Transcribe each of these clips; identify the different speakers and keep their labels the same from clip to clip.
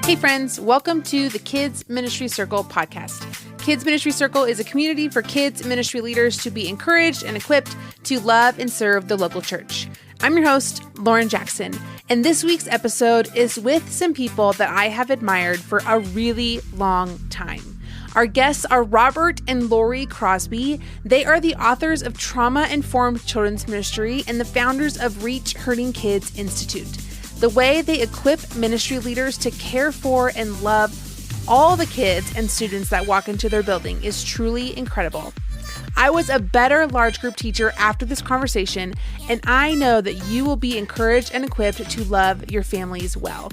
Speaker 1: Hey friends, welcome to the Kids Ministry Circle podcast. Kids Ministry Circle is a community for kids ministry leaders to be encouraged and equipped to love and serve the local church. I'm your host, Lauren Jackson, and this week's episode is with some people that I have admired for a really long time. Our guests are Robert and Lori Crosby. They are the authors of Trauma-Informed Children's Ministry and the founders of Reach Hurting Kids Institute. The way they equip ministry leaders to care for and love all the kids and students that walk into their building is truly incredible. I was a better large group teacher after this conversation, and I know that you will be encouraged and equipped to love your families well.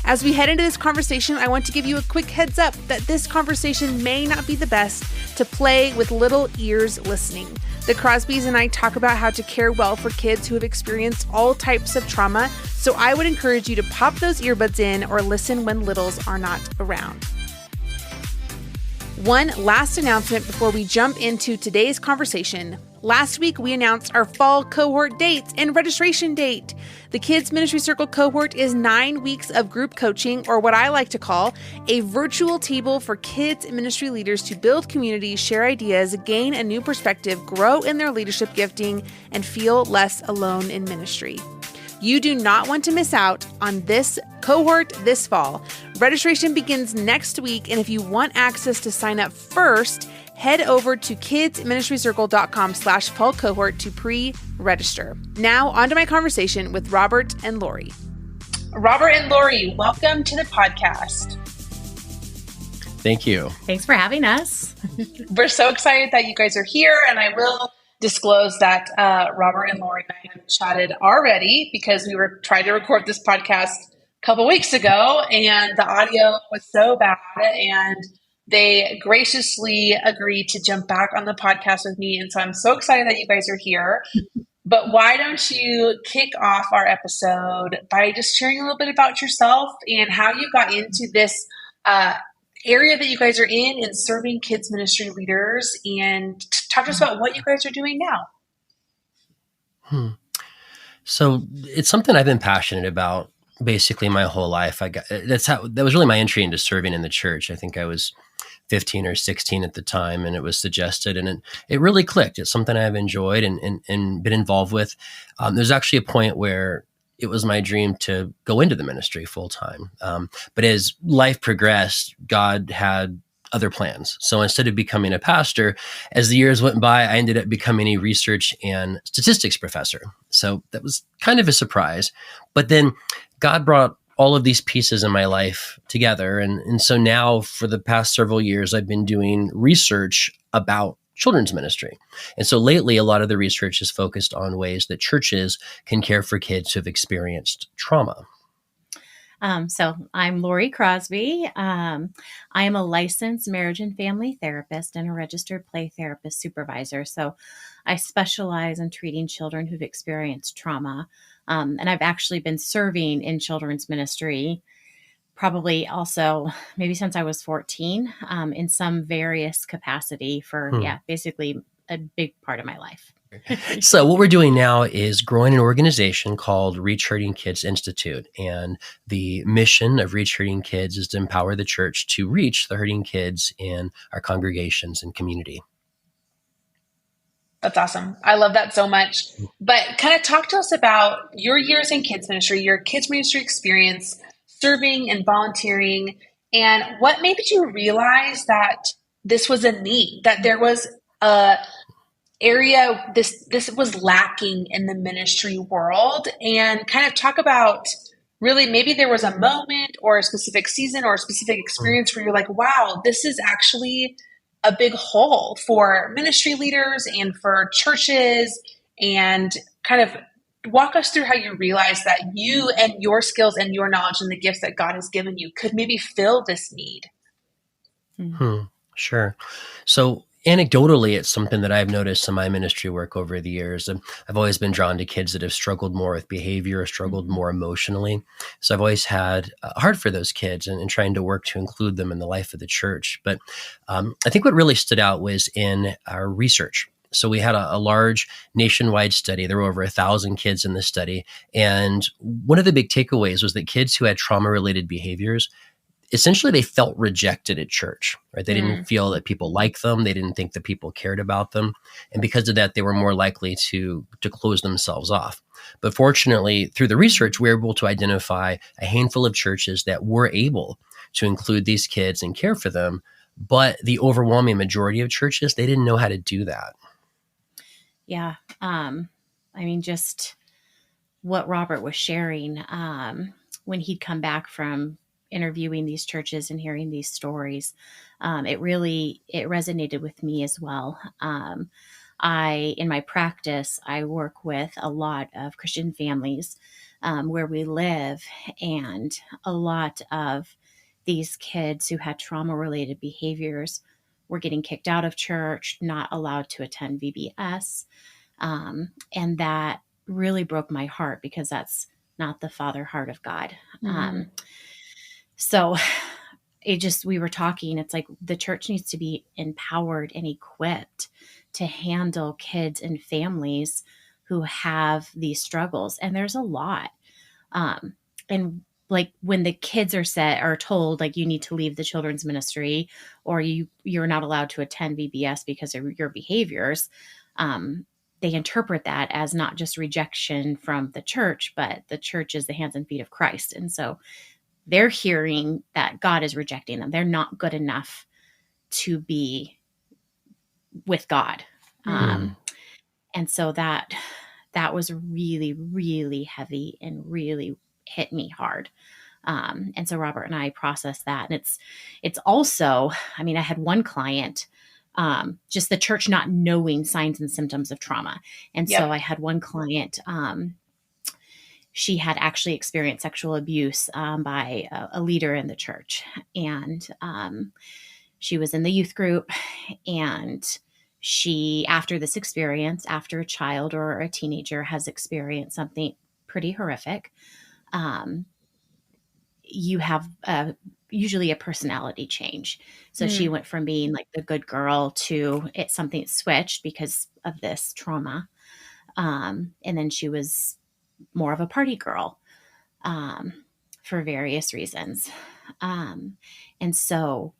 Speaker 1: As we head into this conversation, I want to give you a quick heads up that this conversation may not be the best to play with little ears listening. The Crosbys and I talk about how to care well for kids who have experienced all types of trauma, so I would encourage you to pop those earbuds in or listen when littles are not around. One last announcement before we jump into today's conversation. Last week, we announced our fall cohort dates and registration date. The Kids Ministry Circle cohort is 9 weeks of group coaching, or what I like to call a virtual table for kids and ministry leaders to build community, share ideas, gain a new perspective, grow in their leadership gifting, and feel less alone in ministry. You do not want to miss out on this cohort this fall. Registration begins next week, and if you want access to sign up first, head over to kidsministrycircle.com/fall cohort to pre-register. Now, on to my conversation with Robert and Lori. Robert and Lori, welcome to the podcast.
Speaker 2: Thank you.
Speaker 3: Thanks for having us.
Speaker 1: We're so excited that you guys are here, and I will disclose that Robert and Lori and I have chatted already because we were trying to record this podcast a couple weeks ago, and the audio was so bad, and they graciously agreed to jump back on the podcast with me. And so I'm so excited that you guys are here. But why don't you kick off our episode by just sharing a little bit about yourself and how you got into this area that you guys are in serving kids ministry leaders, and talk to us about what you guys are doing now.
Speaker 2: So it's something I've been passionate about basically my whole life. That was really my entry into serving in the church. I think I was 15 or 16 at the time, and it was suggested, and it really clicked. It's something I've enjoyed and been involved with. There's actually a point where it was my dream to go into the ministry full time. But as life progressed, God had other plans. So instead of becoming a pastor, as the years went by, I ended up becoming a research and statistics professor. So that was kind of a surprise. But then God brought all of these pieces in my life together. And so now for the past several years, I've been doing research about children's ministry. And so lately, a lot of the research is focused on ways that churches can care for kids who have experienced trauma.
Speaker 3: So I'm Lori Crosby. I am a licensed marriage and family therapist and a registered play therapist supervisor. So I specialize in treating children who've experienced trauma. And I've actually been serving in children's ministry probably also maybe since I was 14 in some various capacity for, basically a big part of my life.
Speaker 2: So what we're doing now is growing an organization called Reach Hurting Kids Institute. And the mission of Reach Hurting Kids is to empower the church to reach the hurting kids in our congregations and community.
Speaker 1: That's awesome. I love that so much. But kind of talk to us about your years in kids ministry, your kids ministry experience, serving and volunteering, and what made you realize that this was a need, that there was a area this was lacking in the ministry world, and kind of talk about really maybe there was a moment or a specific season or a specific experience where you're like, wow, this is actually a big hole for ministry leaders and for churches, and kind of walk us through how you realized that you and your skills and your knowledge and the gifts that God has given you could maybe fill this need.
Speaker 2: Sure. So anecdotally, it's something that I've noticed in my ministry work over the years. And I've always been drawn to kids that have struggled more with behavior or struggled more emotionally. So I've always had a heart for those kids and trying to work to include them in the life of the church. But I think what really stood out was in our research. So we had a large nationwide study. There were over 1,000 kids in the study. And one of the big takeaways was that kids who had trauma-related behaviors essentially they felt rejected at church, right? They
Speaker 1: Mm.
Speaker 2: didn't feel that people liked them. They didn't think that people cared about them. And because of that, they were more likely to close themselves off. But fortunately, through the research, we were able to identify a handful of churches that were able to include these kids and care for them. But the overwhelming majority of churches, they didn't know how to do that.
Speaker 3: Yeah. I mean, just what Robert was sharing, when he'd come back from interviewing these churches and hearing these stories, it resonated with me as well. In my practice, I work with a lot of Christian families where we live, and a lot of these kids who had trauma-related behaviors were getting kicked out of church, not allowed to attend VBS. And that really broke my heart because that's not the father heart of God. So we were talking, it's like the church needs to be empowered and equipped to handle kids and families who have these struggles. And there's a lot. And like when the kids are told like you need to leave the children's ministry, or you're not allowed to attend VBS because of your behaviors, they interpret that as not just rejection from the church, but the church is the hands and feet of Christ. And so they're hearing that God is rejecting them. They're not good enough to be with God. And so that was really, really heavy and really hit me hard. And so Robert and I processed that. And it's also, I mean, I had one client, just the church not knowing signs and symptoms of trauma. And so I had one client, she had actually experienced sexual abuse by a leader in the church. And she was in the youth group. And she, after this experience, after a child or a teenager has experienced something pretty horrific, you have usually a personality change. So she went from being like the good girl to something switched because of this trauma. And then she was more of a party girl for various reasons. And so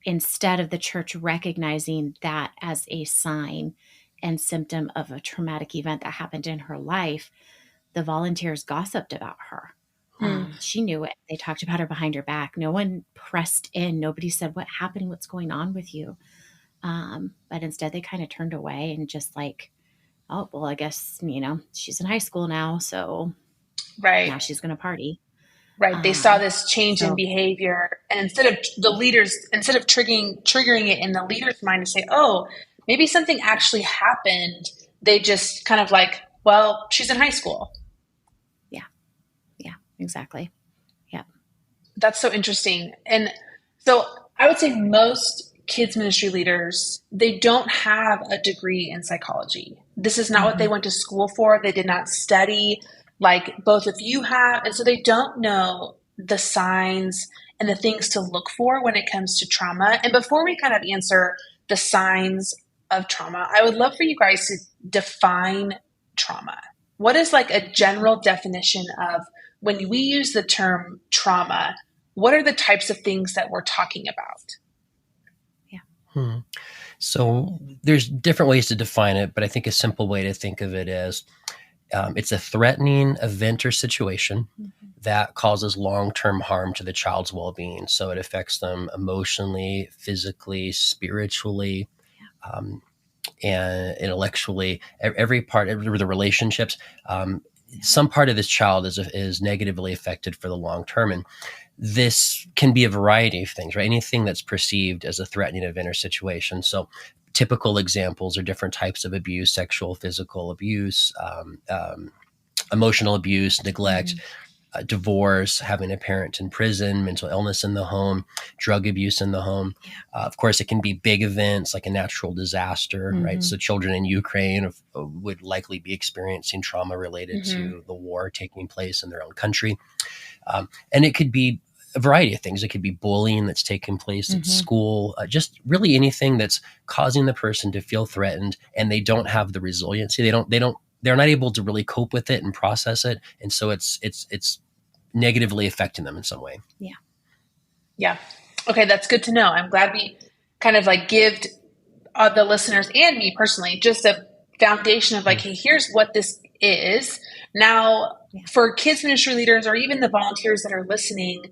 Speaker 3: instead of the church recognizing that as a sign and symptom of a traumatic event that happened in her life, the volunteers gossiped about her. She knew it. They talked about her behind her back. No one pressed in. Nobody said, what happened? What's going on with you? But instead they kind of turned away and just like, oh, well, I guess, she's in high school now. So now she's going to party.
Speaker 1: Right. They saw this change in behavior, and instead of triggering it in the leader's mind to say, oh, maybe something actually happened, they just kind of like, well, she's in high school.
Speaker 3: Yeah, exactly. Yeah.
Speaker 1: That's so interesting. And so I would say most kids ministry leaders, they don't have a degree in psychology. This is not what they went to school for. They did not study like both of you have. And so they don't know the signs and the things to look for when it comes to trauma. And before we kind of answer the signs of trauma, I would love for you guys to define trauma. What is like a general definition of when we use the term trauma, what are the types of things that we're talking about?
Speaker 2: So there's different ways to define it, but I think a simple way to think of it is it's a threatening event or situation that causes long-term harm to the child's well-being. So it affects them emotionally, physically, spiritually, and intellectually. Every part of the relationships, some part of this child is negatively affected for the long term. And this can be a variety of things, right? Anything that's perceived as a threatening event or situation. So typical examples are different types of abuse: sexual, physical abuse, emotional abuse, neglect, divorce, having a parent in prison, mental illness in the home, drug abuse in the home. Of course, it can be big events like a natural disaster, right? So children in Ukraine would likely be experiencing trauma related to the war taking place in their own country. And it could be a variety of things. It could be bullying that's taking place at school, just really anything that's causing the person to feel threatened, and they don't have the resiliency. They're not able to really cope with it and process it. And so it's negatively affecting them in some way.
Speaker 3: Yeah.
Speaker 1: Yeah. Okay, that's good to know. I'm glad we kind of like give the listeners and me personally just a foundation of like, hey, here's what this is. Now, for kids ministry leaders or even the volunteers that are listening,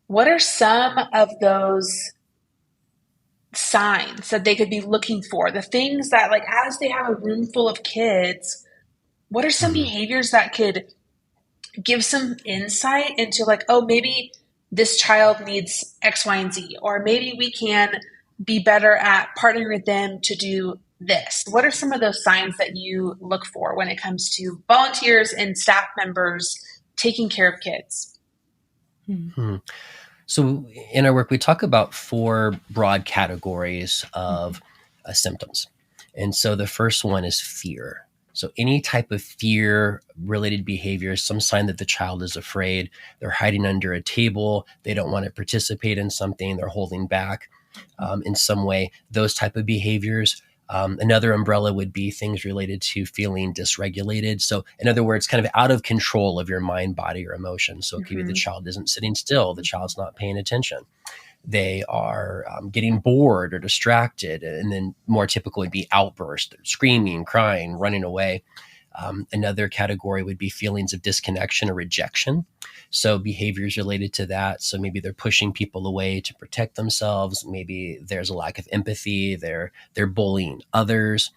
Speaker 1: what are some of those signs that they could be looking for? The things that, like, as they have a room full of kids, what are some behaviors that could give some insight into like, oh, maybe this child needs X, Y, and Z, or maybe we can be better at partnering with them to do this? What are some of those signs that you look for when it comes to volunteers and staff members taking care of kids?
Speaker 2: So in our work, we talk about 4 broad categories of symptoms. And so the first one is fear. So any type of fear related behavior, some sign that the child is afraid, they're hiding under a table, they don't want to participate in something, they're holding back in some way, those type of behaviors. Another umbrella would be things related to feeling dysregulated. So in other words, kind of out of control of your mind, body, or emotion. So it could be the child isn't sitting still, the child's not paying attention. They are getting bored or distracted. And then more typical would be outbursts, screaming, crying, running away. Another category would be feelings of disconnection or rejection. So behaviors related to that. So maybe they're pushing people away to protect themselves. Maybe there's a lack of empathy. They're bullying others.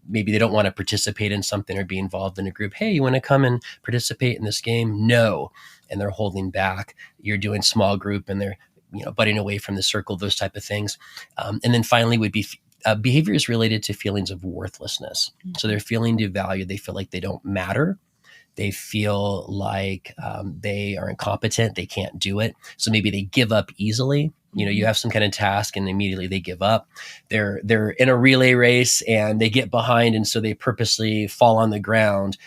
Speaker 2: Maybe they don't want to participate in something or be involved in a group. Hey, you want to come and participate in this game? No. And they're holding back. You're doing small group and they're butting away from the circle, those type of things. And then finally would be behaviors related to feelings of worthlessness. So they're feeling devalued. They feel like they don't matter. They feel like they are incompetent. They can't do it. So maybe they give up easily. You have some kind of task and immediately they give up. They're in a relay race and they get behind. And so they purposely fall on the ground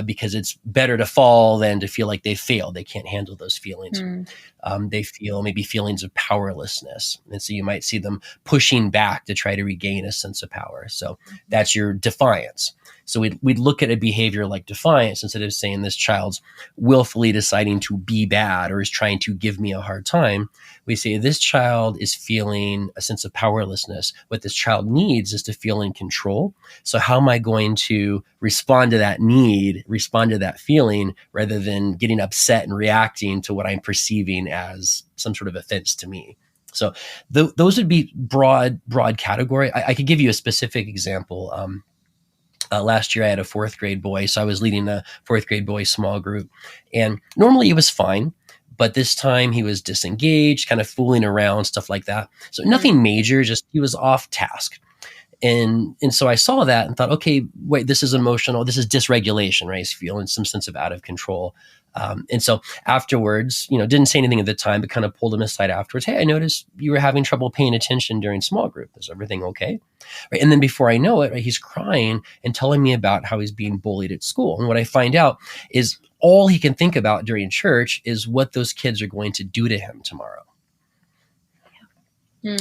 Speaker 2: because it's better to fall than to feel like they failed. They can't handle those feelings. They feel maybe feelings of powerlessness. And so you might see them pushing back to try to regain a sense of power. So that's your defiance. So we'd look at a behavior like defiance instead of saying this child's willfully deciding to be bad or is trying to give me a hard time. We say this child is feeling a sense of powerlessness. What this child needs is to feel in control. So how am I going to respond to that need, respond to that feeling, rather than getting upset and reacting to what I'm perceiving as some sort of offense to me? So those would be broad category. I could give you a specific example. Last year I had a 4th grade boy, so I was leading a 4th grade boy small group, and normally he was fine, but this time he was disengaged, kind of fooling around, stuff like that. So nothing major, just he was off task. And so I saw that and thought, okay, wait, this is emotional. This is dysregulation, right? He's feeling some sense of out of control. And so afterwards, didn't say anything at the time, but kind of pulled him aside afterwards. Hey, I noticed you were having trouble paying attention during small group. Is everything okay? Right. And then before I know it, right, he's crying and telling me about how he's being bullied at school. And what I find out is all he can think about during church is what those kids are going to do to him tomorrow.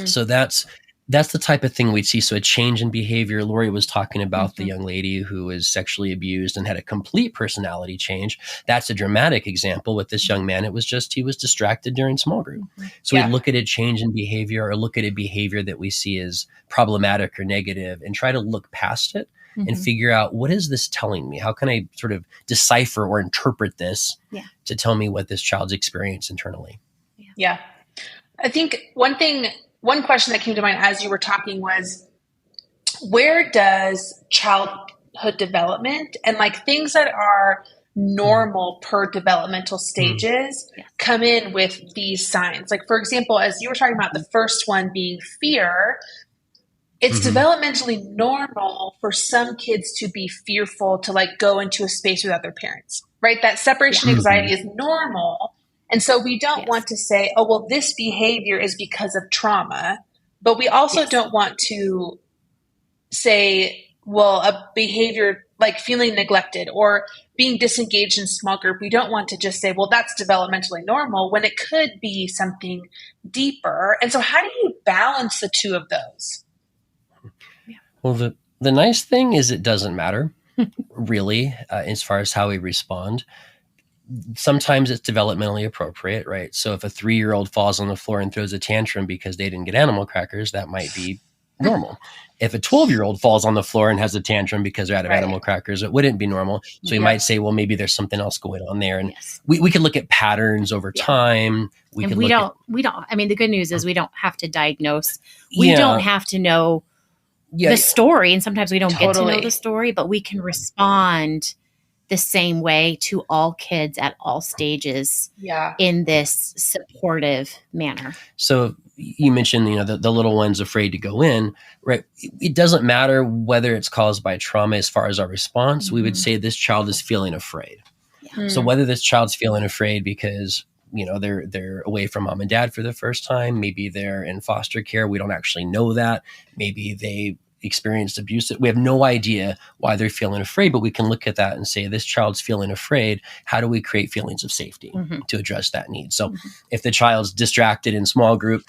Speaker 2: So that's the type of thing we'd see. So a change in behavior. Lori was talking about the young lady who was sexually abused and had a complete personality change. That's a dramatic example. With this young man, it was just he was distracted during small group. So we look at a change in behavior or look at a behavior that we see as problematic or negative and try to look past it and figure out, what is this telling me? How can I sort of decipher or interpret this to tell me what this child's experienced internally?
Speaker 1: Yeah. I think one question that came to mind as you were talking was, where does childhood development and like things that are normal per developmental stages come in with these signs? Like, for example, as you were talking about the first one being fear, it's developmentally normal for some kids to be fearful to like go into a space without their parents, right? That separation anxiety is normal. And so we don't want to say, oh, well, this behavior is because of trauma, but we also don't want to say, well, a behavior like feeling neglected or being disengaged in small group. We don't want to just say, well, that's developmentally normal when it could be something deeper. And so how do you balance the two of those?
Speaker 2: Well, the nice thing is it doesn't matter really as far as how we respond. sometimes it's developmentally appropriate, right? So if a 3-year-old falls on the floor and throws a tantrum because they didn't get animal crackers, that might be normal. If a 12-year-old falls on the floor and has a tantrum because they're out of animal crackers, it wouldn't be normal. So you might say, well, maybe there's something else going on there. And we can look at patterns over time.
Speaker 3: We don't, I mean, the good news is we don't have to diagnose. We don't have to know the story. And sometimes we don't get to know the story, but we can respond the same way to all kids at all stages in this supportive manner.
Speaker 2: So you mentioned, the little one's afraid to go in, right? It doesn't matter whether it's caused by trauma as far as our response. Mm-hmm. We would say this child is feeling afraid. Yeah. So whether this child's feeling afraid because, they're away from mom and dad for the first time, maybe they're in foster care. We don't actually know that. Maybe they experienced abuse. We have no idea why they're feeling afraid, but we can look at that and say, this child's feeling afraid. How do we create feelings of safety to address that need? So if the child's distracted in small group,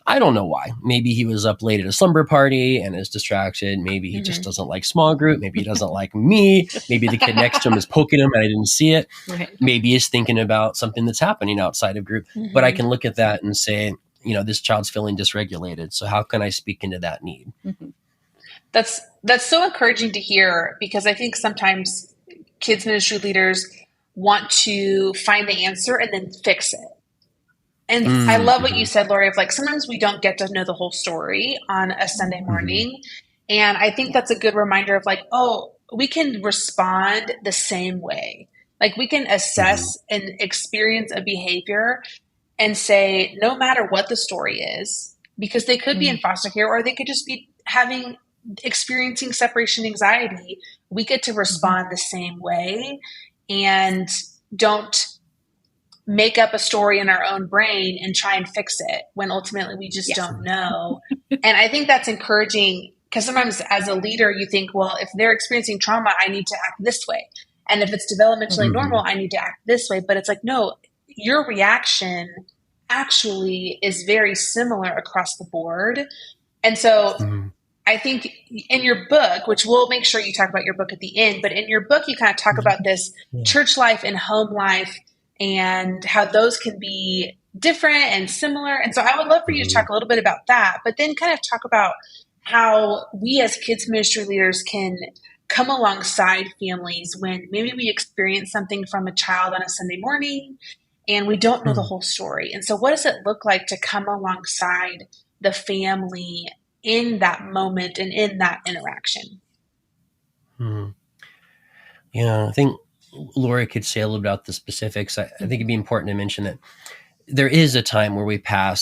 Speaker 2: I don't know why. Maybe he was up late at a slumber party and is distracted. Maybe he just doesn't like small group. Maybe he doesn't like me. Maybe the kid next to him is poking him and I didn't see it. Right. Maybe he's thinking about something that's happening outside of group. But I can look at that and say, this child's feeling dysregulated. So how can I speak into that need?
Speaker 1: That's so encouraging to hear, because I think sometimes kids ministry leaders want to find the answer and then fix it. And I love what you said, Lori, of sometimes we don't get to know the whole story on a Sunday morning. And I think that's a good reminder of we can respond the same way. We can assess and experience a behavior and say, no matter what the story is, because they could be in foster care or they could just be experiencing separation anxiety, we get to respond the same way and don't make up a story in our own brain and try and fix it when ultimately we just don't know. And I think that's encouraging, because sometimes as a leader, you think, well, if they're experiencing trauma, I need to act this way. And if it's developmentally normal, I need to act this way. But it's no, your reaction actually is very similar across the board. And so I think in your book, which we'll make sure you talk about your book at the end, but in your book, you kind of talk about this church life and home life and how those can be different and similar. And so I would love for you to talk a little bit about that, but then kind of talk about how we as kids ministry leaders can come alongside families when maybe we experience something from a child on a Sunday morning and we don't know the whole story. And so what does it look like to come alongside the family in that moment and in that interaction?
Speaker 2: Yeah, I think Laura could say a little about the specifics. I think it'd be important to mention that there is a time where we kind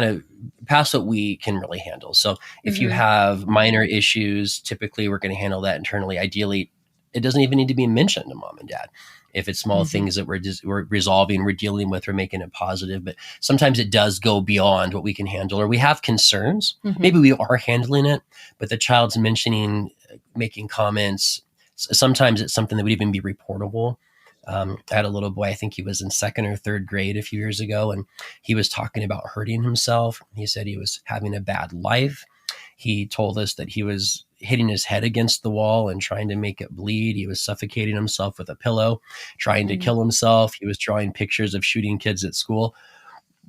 Speaker 2: of pass what we can really handle. So if you have minor issues, typically we're going to handle that internally. Ideally, it doesn't even need to be mentioned to mom and dad. If it's small things that we're resolving, we're dealing with, we're making it positive. But sometimes it does go beyond what we can handle, or we have concerns. Maybe we are handling it, but the child's making comments. Sometimes it's something that would even be reportable. I had a little boy, I think he was in 2nd or 3rd grade a few years ago, and he was talking about hurting himself. He said he was having a bad life. He told us that he was hitting his head against the wall and trying to make it bleed. He was suffocating himself with a pillow, trying to kill himself. He was drawing pictures of shooting kids at school.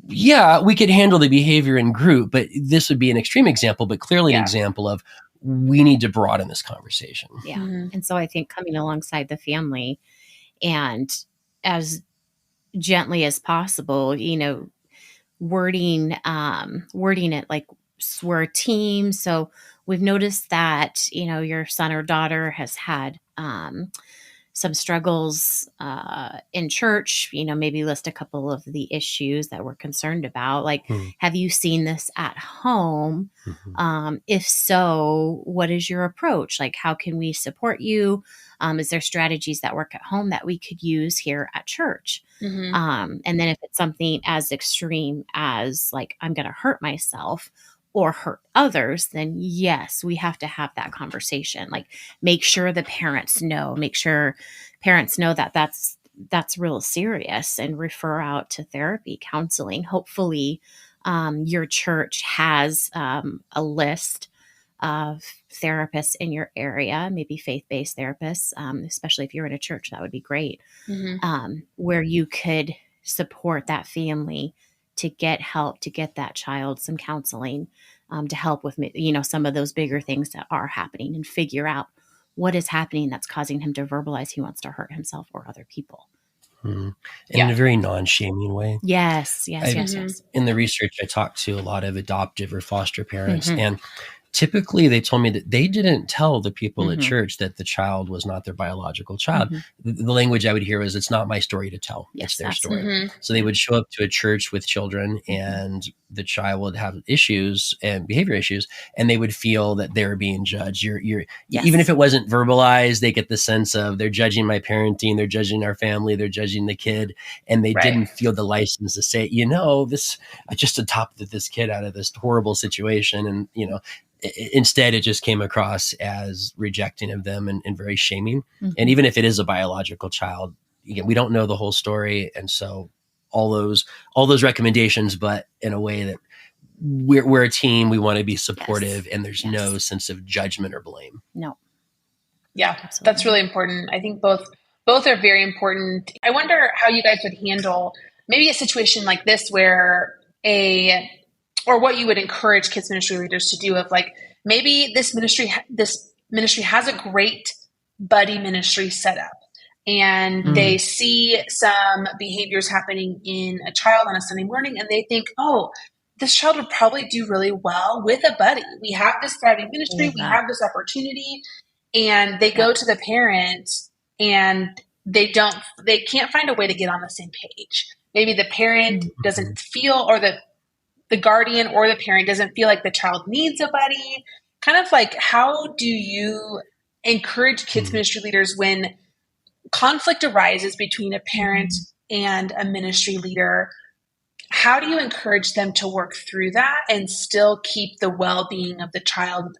Speaker 2: Yeah, we could handle the behavior in group, but this would be an extreme example, but clearly an example of we need to broaden this conversation.
Speaker 3: Yeah. And so I think coming alongside the family and as gently as possible, wording it like we're a team. So we've noticed that, your son or daughter has had some struggles in church, maybe list a couple of the issues that we're concerned about. Have you seen this at home? If so, what is your approach? How can we support you? Is there strategies that work at home that we could use here at church? And then if it's something as extreme as I'm going to hurt myself or hurt others, then yes, we have to have that conversation. Make sure the parents know, that that's real serious and refer out to therapy, counseling. Hopefully, your church has a list of therapists in your area, maybe faith-based therapists, especially if you're in a church, that would be great, where you could support that family to get help, to get that child some counseling, to help with, some of those bigger things that are happening and figure out what is happening that's causing him to verbalize he wants to hurt himself or other people.
Speaker 2: In a very non-shaming way.
Speaker 3: Yes.
Speaker 2: In the research, I talked to a lot of adoptive or foster parents, and typically they told me that they didn't tell the people at church that the child was not their biological child. The language I would hear was, it's not my story to tell.
Speaker 3: Yes,
Speaker 2: it's their story. So they would show up to a church with children, and the child would have issues and behavior issues, and they would feel that they're being judged. You're even if it wasn't verbalized, they get the sense of, they're judging my parenting, they're judging our family, they're judging the kid. And they didn't feel the license to say, I just adopted this kid out of this horrible situation. And, instead, it just came across as rejecting of them and very shaming. And even if it is a biological child, again, we don't know the whole story. And so all those recommendations, but in a way that we're a team, we want to be supportive, and there's no sense of judgment or blame.
Speaker 3: No.
Speaker 1: Yeah, absolutely. That's really important. I think both are very important. I wonder how you guys would handle maybe a situation like this where or what you would encourage kids ministry leaders to do, of like, maybe this ministry has a great buddy ministry set up, and they see some behaviors happening in a child on a Sunday morning, and they think, oh, this child would probably do really well with a buddy. We have this thriving ministry. We have this opportunity. And they go to the parents, and they can't find a way to get on the same page. Maybe the parent doesn't feel, or the guardian or the parent doesn't feel like the child needs a buddy. Kind of like, how do you encourage kids ministry leaders when conflict arises between a parent and a ministry leader? How do you encourage them to work through that and still keep the well-being of the child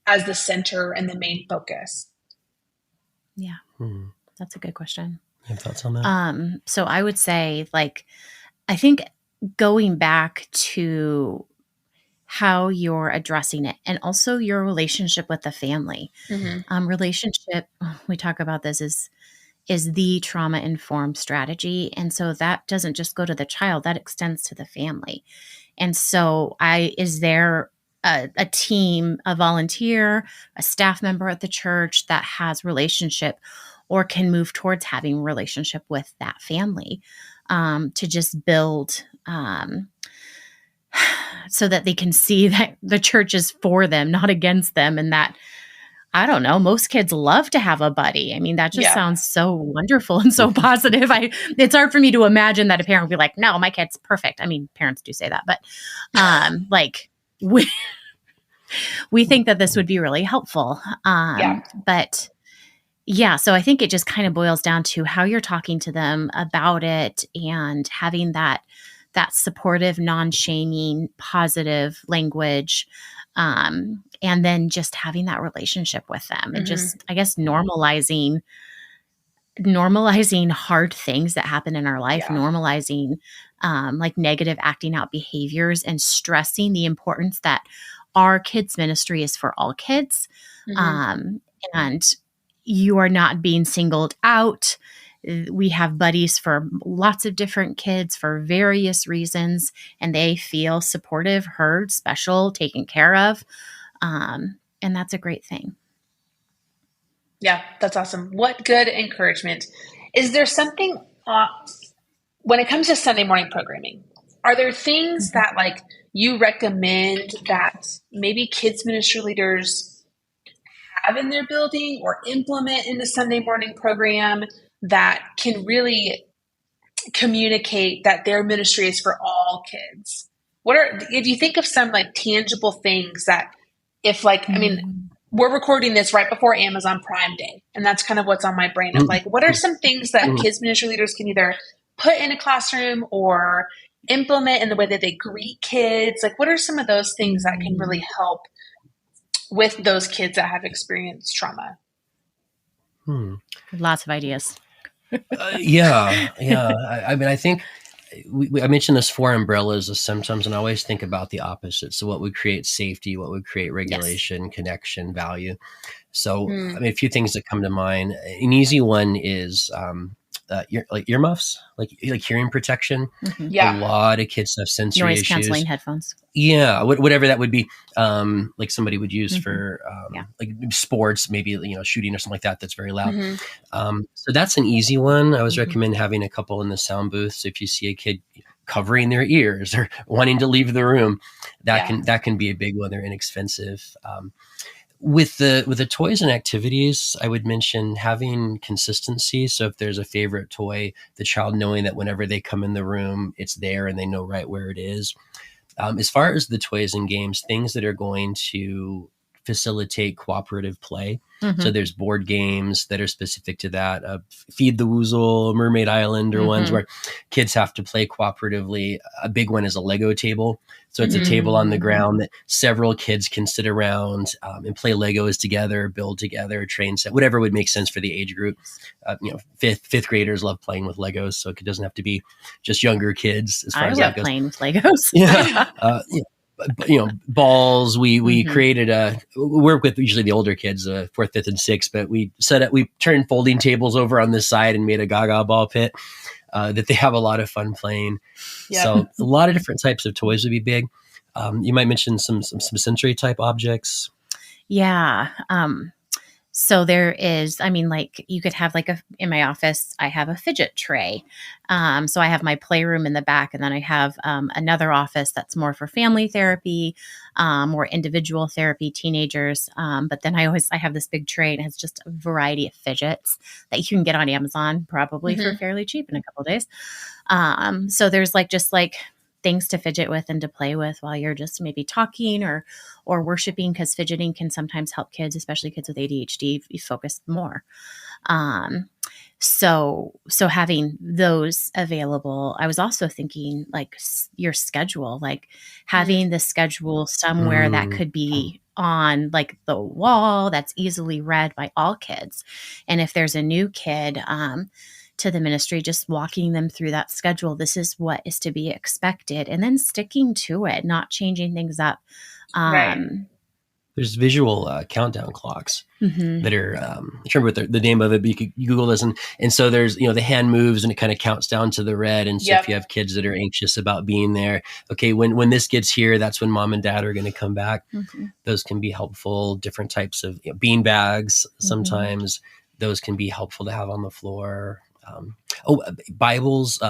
Speaker 1: as the center and the main focus?
Speaker 3: Yeah, that's a good question.
Speaker 2: You have thoughts on that?
Speaker 3: So I would say, I think going back to how you're addressing it, and also your relationship with the family. Relationship, we talk about this, is the trauma-informed strategy. And so that doesn't just go to the child, that extends to the family. And so is there a team, a volunteer, a staff member at the church that has relationship or can move towards having a relationship with that family, to just build, so that they can see that the church is for them, not against them. And that, I don't know, most kids love to have a buddy. I mean, that just sounds so wonderful and so positive. It's hard for me to imagine that a parent would be like, no, my kid's perfect. I mean, parents do say that, but we think that this would be really helpful. But yeah, so I think it just kind of boils down to how you're talking to them about it, and having that supportive, non-shaming, positive language, and then just having that relationship with them, and just, I guess, normalizing hard things that happen in our life, normalizing negative acting out behaviors, and stressing the importance that our kids ministry is for all kids. And you are not being singled out. We have buddies for lots of different kids for various reasons, and they feel supportive, heard, special, taken care of. And that's a great thing.
Speaker 1: Yeah, that's awesome. What good encouragement. Is there something, when it comes to Sunday morning programming, are there things that you recommend that maybe kids ministry leaders have in their building or implement in the Sunday morning program that can really communicate that their ministry is for all kids? If you think of some tangible things that, we're recording this right before Amazon Prime Day, and that's kind of what's on my brain of what are some things that kids ministry leaders can either put in a classroom or implement in the way that they greet kids? What are some of those things that can really help with those kids that have experienced trauma?
Speaker 3: Lots of ideas.
Speaker 2: I think I mentioned this 4 umbrellas sometimes, and I always think about the opposite. So what would create safety, what would create regulation, connection, value. So, I mean, a few things that come to mind. An easy one is like earmuffs, like hearing protection.
Speaker 1: Yeah.
Speaker 2: A lot of kids have sensory
Speaker 3: Noise
Speaker 2: issues.
Speaker 3: canceling headphones.
Speaker 2: Yeah, whatever that would be, like somebody would use for like sports, maybe shooting or something like that. That's very loud. So that's an easy one. I always recommend having a couple in the sound booth. So if you see a kid covering their ears or wanting to leave the room, that can be a big one. They're inexpensive. With the toys and activities, I would mention having consistency. So if there's a favorite toy, the child knowing that whenever they come in the room, it's there and they know right where it is. As far as the toys and games, things that are going to facilitate cooperative play. So there's board games that are specific to that. Feed the Woozle, Mermaid Island, or ones where kids have to play cooperatively. A big one is a Lego table. So it's a table on the ground that several kids can sit around and play Legos together, build together, train set, whatever would make sense for the age group. Fifth graders love playing with Legos, so it doesn't have to be just younger kids as far as that goes.
Speaker 3: I love playing with Legos.
Speaker 2: Balls. We created we work with usually the older kids, 4th, 5th, and 6th, but we turned folding tables over on this side and made a Gaga ball pit that they have a lot of fun playing. Yep. So a lot of different types of toys would be big. You might mention some sensory type objects.
Speaker 3: Yeah. So there is, like you could have in my office, I have a fidget tray. So I have my playroom in the back, and then I have another office that's more for family therapy, more individual therapy, teenagers. But then I have this big tray, and it has just a variety of fidgets that you can get on Amazon probably for fairly cheap in a couple of days. So there's just things to fidget with and to play with while you're just maybe talking or worshiping, because fidgeting can sometimes help kids, especially kids with ADHD, focus more. So having those available. I was also thinking your schedule, having the schedule somewhere that could be on the wall that's easily read by all kids. And if there's a new kid, to the ministry, just walking them through that schedule. This is what is to be expected, and then sticking to it, not changing things up.
Speaker 2: There's visual countdown clocks that are, I can't remember what the name of it, but you Google this. And so there's, the hand moves and it kind of counts down to the red. And so if you have kids that are anxious about being there, okay, when this gets here, that's when mom and dad are going to come back. Those can be helpful. Different types of bean bags. Sometimes those can be helpful to have on the floor. Bibles,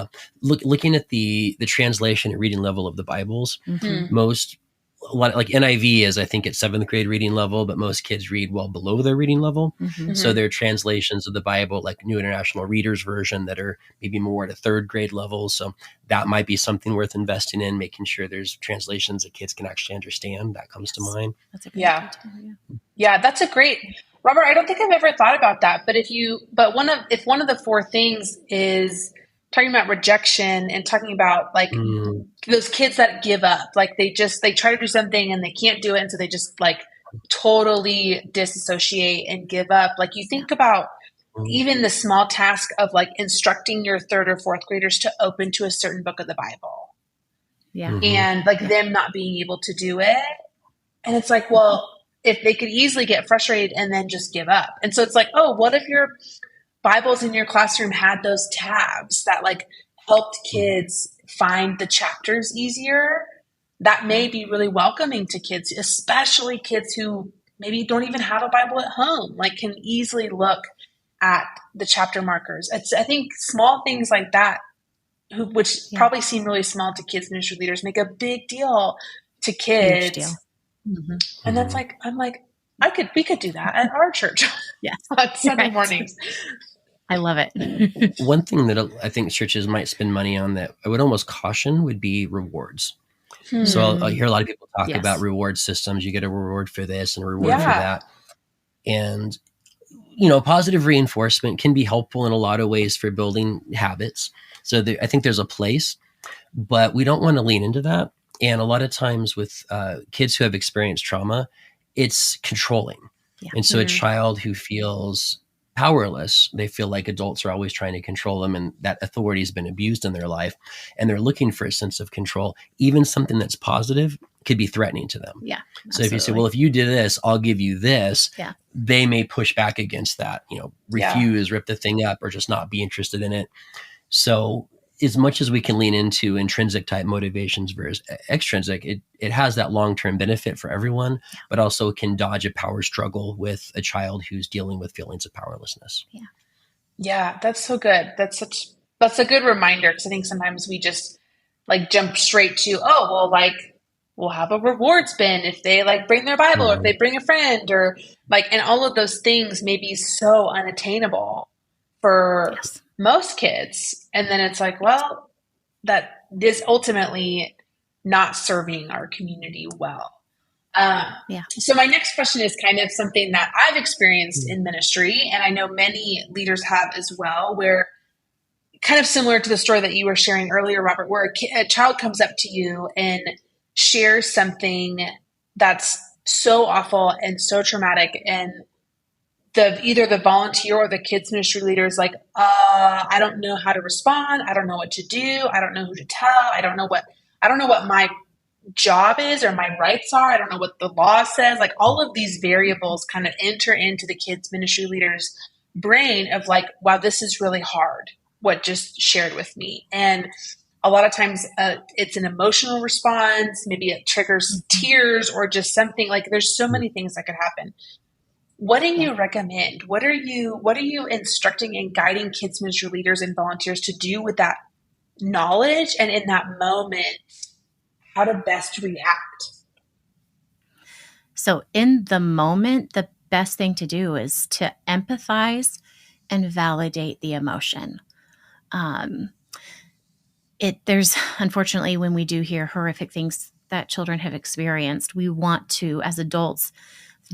Speaker 2: looking at the translation and reading level of the Bibles, a lot like NIV is, I think, at 7th grade reading level, but most kids read well below their reading level. So there are translations of the Bible, like New International Reader's Version, that are maybe more at a 3rd grade level. So that might be something worth investing in, making sure there's translations that kids can actually understand. That comes to mind.
Speaker 3: That's a great idea.
Speaker 1: Yeah, that's a great, Robert. I don't think I've ever thought about that, but if one of the 4 things is talking about rejection and talking about those kids that give up, they try to do something and they can't do it, and so they just totally disassociate and give up. You think about even the small task of instructing your 3rd or 4th graders to open to a certain book of the Bible, and them not being able to do it, and it's well, if they could easily get frustrated and then just give up. And so it's what if your Bibles in your classroom had those tabs that helped kids find the chapters easier? That may be really welcoming to kids, especially kids who maybe don't even have a Bible at home, can easily look at the chapter markers. I think small things like that, which probably seem really small to kids ministry leaders, make a big deal to kids.
Speaker 3: Huge deal.
Speaker 1: And that's we could do that at our church.
Speaker 3: Yes.
Speaker 1: On Sunday mornings.
Speaker 3: I love it.
Speaker 2: One thing that I think churches might spend money on that I would almost caution would be rewards. So I hear a lot of people talk about reward systems. You get a reward for this and a reward for that. And, positive reinforcement can be helpful in a lot of ways for building habits. So I think there's a place, but we don't want to lean into that. And a lot of times with kids who have experienced trauma, it's controlling. Yeah. And so a child who feels powerless. They feel like adults are always trying to control them and that authority has been abused in their life. And they're looking for a sense of control. Even something that's positive could be threatening to them.
Speaker 3: Yeah.
Speaker 2: So if you say, well, if you do this, I'll give you this,
Speaker 3: Yeah.
Speaker 2: they may push back against that, refuse, rip the thing up, or just not be interested in it. So as much as we can lean into intrinsic type motivations versus extrinsic, it has that long-term benefit for everyone, but also can dodge a power struggle with a child who's dealing with feelings of powerlessness.
Speaker 3: Yeah.
Speaker 1: Yeah, that's so good. That's a good reminder, because I think sometimes we just like jump straight to, we'll have a rewards bin if they like bring their Bible or if they bring a friend, or like, and all of those things may be so unattainable for most kids. And then it's like, well, that is ultimately not serving our community well. So my next question is kind of something that I've experienced in ministry, and I know many leaders have as well, where kind of similar to the story that you were sharing earlier, Robert, where a child comes up to you and shares something that's so awful and so traumatic, and either the volunteer or the kids ministry leader is like, I don't know how to respond. I don't know what to do. I don't know who to tell. I don't know what my job is or my rights are. I don't know what the law says. Like, all of these variables kind of enter into the kids ministry leader's brain of like, wow, this is really hard, what just shared with me. And a lot of times it's an emotional response. Maybe it triggers tears or just something. Like, there's so many things that could happen. What do you recommend? What are you instructing and guiding kids ministry leaders and volunteers to do with that knowledge, and in that moment, how to best react?
Speaker 3: So in the moment, the best thing to do is to empathize and validate the emotion. There's unfortunately, when we do hear horrific things that children have experienced, we want to, as adults,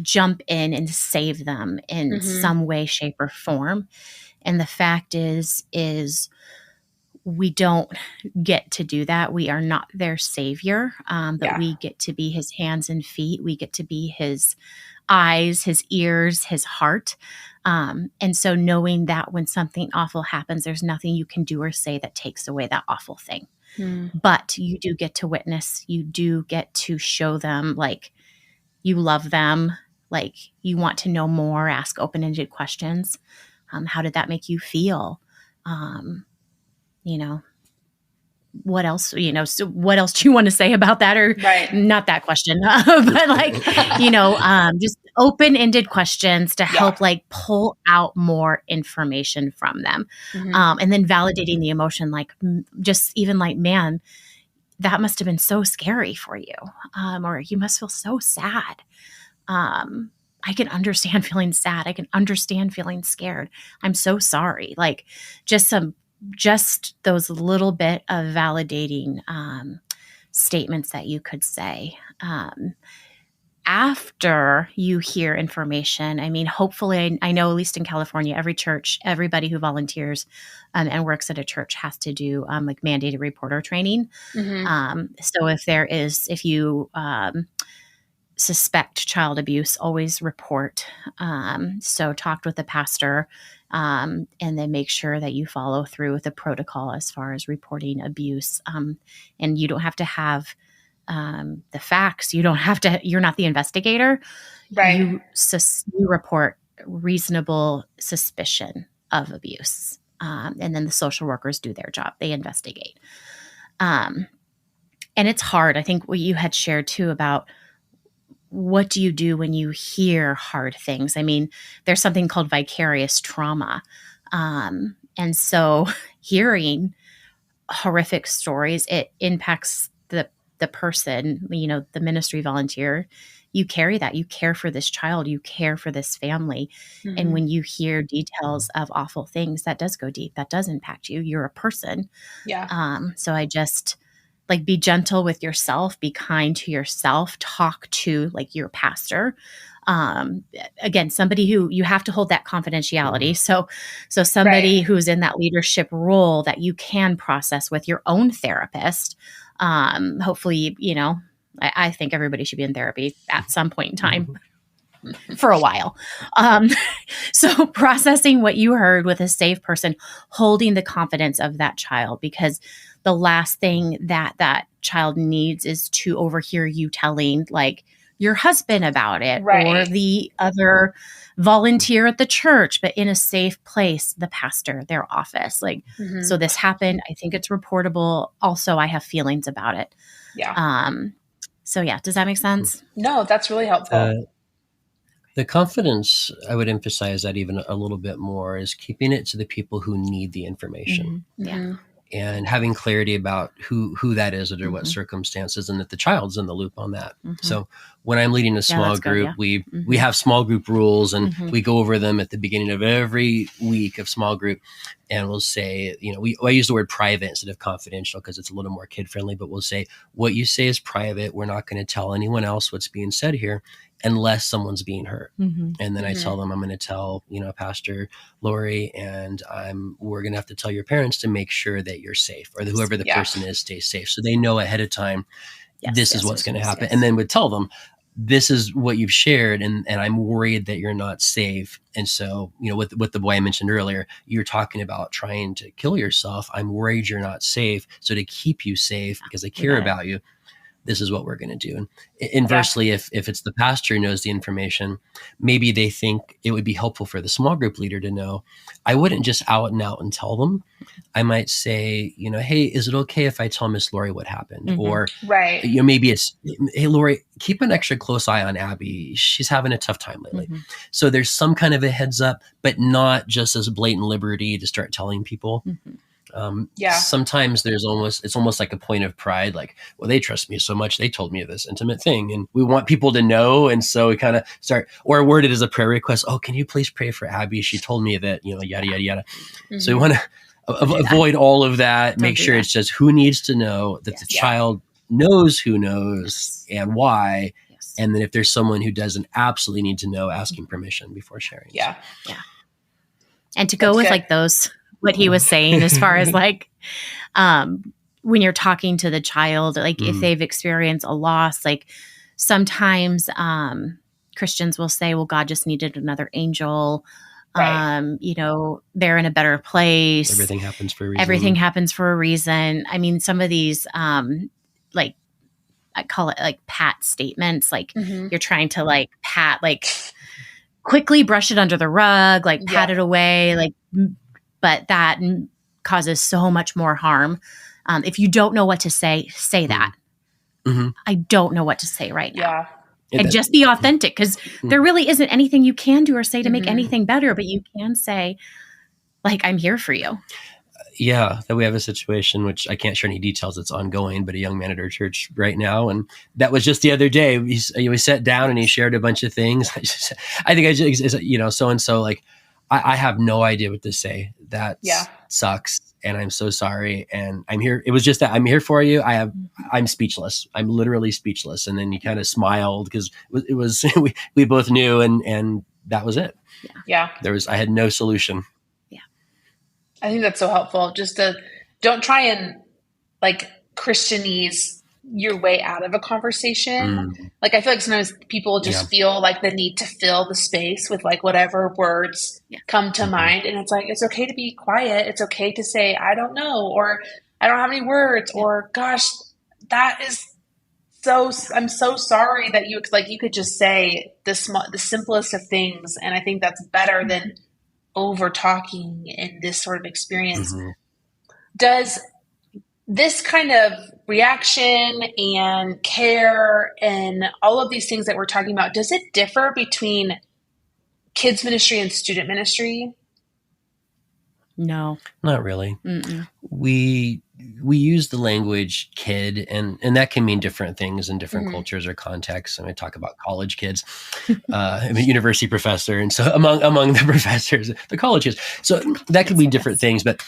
Speaker 3: jump in and save them in some way, shape, or form. And the fact is we don't get to do that. We are not their savior, but we get to be his hands and feet. We get to be his eyes, his ears, his heart. And so knowing that when something awful happens, there's nothing you can do or say that takes away that awful thing. But you do get to witness, you do get to show them like you love them, like you want to know more, ask open-ended questions. How did that make you feel? What else, so what else do you want to say about that? Or not that question, but like, just open-ended questions to help like pull out more information from them. And then validating the emotion, like just even like, man, that must've been so scary for you. Or you must feel so sad. I can understand feeling sad. I can understand feeling scared. I'm so sorry. Like just those little bit of validating statements that you could say. After you hear information, I mean, hopefully, I know at least in California, every church, everybody who volunteers and works at a church has to do like mandated reporter training. So if you suspect child abuse, always report. So talk with the pastor and then make sure that you follow through with the protocol as far as reporting abuse. And you don't have to have the facts. You're not the investigator. You report reasonable suspicion of abuse. And then the social workers do their job. They investigate. And it's hard. I think what you had shared too about what do you do when you hear hard things? I mean, there's something called vicarious trauma. And so hearing horrific stories, it impacts the person, the ministry volunteer. You carry that. You care for this child. You care for this family. And when you hear details of awful things, that does go deep. That does impact you. You're a person. So I just like be gentle with yourself, be kind to yourself, talk to like your pastor. Again, somebody who you have to hold that confidentiality. So somebody who's in that leadership role that you can process with your own therapist. Hopefully, I think everybody should be in therapy at some point in time. for a while. So processing what you heard with a safe person, holding the confidence of that child, because the last thing that child needs is to overhear you telling like your husband about it or the other volunteer at the church, but in a safe place, the pastor, their office. Like, so this happened. I think it's reportable. Also, I have feelings about it.
Speaker 1: Yeah.
Speaker 3: So yeah, does that make sense?
Speaker 1: No, that's really helpful.
Speaker 2: The confidence, I would emphasize that even a little bit more, is keeping it to the people who need the information.
Speaker 3: Yeah.
Speaker 2: And having clarity about who that is under what circumstances, and that the child's in the loop on that. So when I'm leading a small group, we have small group rules, and we go over them at the beginning of every week of small group. And we'll say, I use the word private instead of confidential because it's a little more kid friendly, but we'll say, what you say is private. We're not going to tell anyone else what's being said here unless someone's being hurt. And then I tell them, I'm going to tell, Pastor Lori, and we're going to have to tell your parents to make sure that you're safe, or that whoever the person is stays safe. So they know ahead of time, this is what's going to happen. And then would tell them, this is what you've shared, and I'm worried that you're not safe. And so, with the boy I mentioned earlier, you're talking about trying to kill yourself. I'm worried you're not safe. So to keep you safe, because I care about you, this is what we're going to do. And inversely, if it's the pastor who knows the information, maybe they think it would be helpful for the small group leader to know. I wouldn't just out and tell them. I might say, hey, is it okay if I tell Miss Lori what happened? Or, maybe it's, hey, Lori, keep an extra close eye on Abby. She's having a tough time lately. So there's some kind of a heads up, but not just as blatant liberty to start telling people. Sometimes it's almost like a point of pride, like, well, they trust me so much, they told me this intimate thing, and we want people to know. And so we kind of start, or word it as a prayer request. Oh, can you please pray for Abby? She told me that, yada, yada, yada. So we want to avoid all of that. Make sure it's just who needs to know, that the child knows who knows and why. And then if there's someone who doesn't absolutely need to know, asking permission before sharing.
Speaker 3: And to go with like those, what he was saying as far as like, when you're talking to the child, like if they've experienced a loss, like sometimes Christians will say, well, God just needed another angel. They're in a better place.
Speaker 2: Everything happens for a reason.
Speaker 3: I mean, some of these, like I call it like pat statements, like you're trying to like pat, like quickly brush it under the rug, like pat it away, like, but that causes so much more harm. If you don't know what to say that. I don't know what to say right now. And just be authentic, because there really isn't anything you can do or say to make anything better, but you can say, like, I'm here for you.
Speaker 2: That we have a situation, which I can't share any details, it's ongoing, but a young man at our church right now. And that was just the other day. We sat down and he shared a bunch of things. I think so-and-so, like, I have no idea what to say. That sucks. And I'm so sorry. And I'm here. It was just that I'm here for you. I'm speechless. I'm literally speechless. And then he kind of smiled, because it was we both knew, and that was it. I had no solution.
Speaker 1: I think that's so helpful. Just don't try and like Christianese your way out of a conversation. Like, I feel like sometimes people just feel like the need to fill the space with like whatever words come to mind. And it's like, it's okay to be quiet. It's okay to say, I don't know, or I don't have any words, or gosh, that is I'm so sorry that you could just say the simplest of things. And I think that's better than over talking in this sort of experience. Does this kind of reaction and care and all of these things that we're talking about, does it differ between kids ministry and student ministry?
Speaker 3: No,
Speaker 2: not really. We use the language kid, and that can mean different things in different cultures or contexts. And I talk about college kids. I'm a university professor, and so among the professors, the college kids. So that could mean different things, but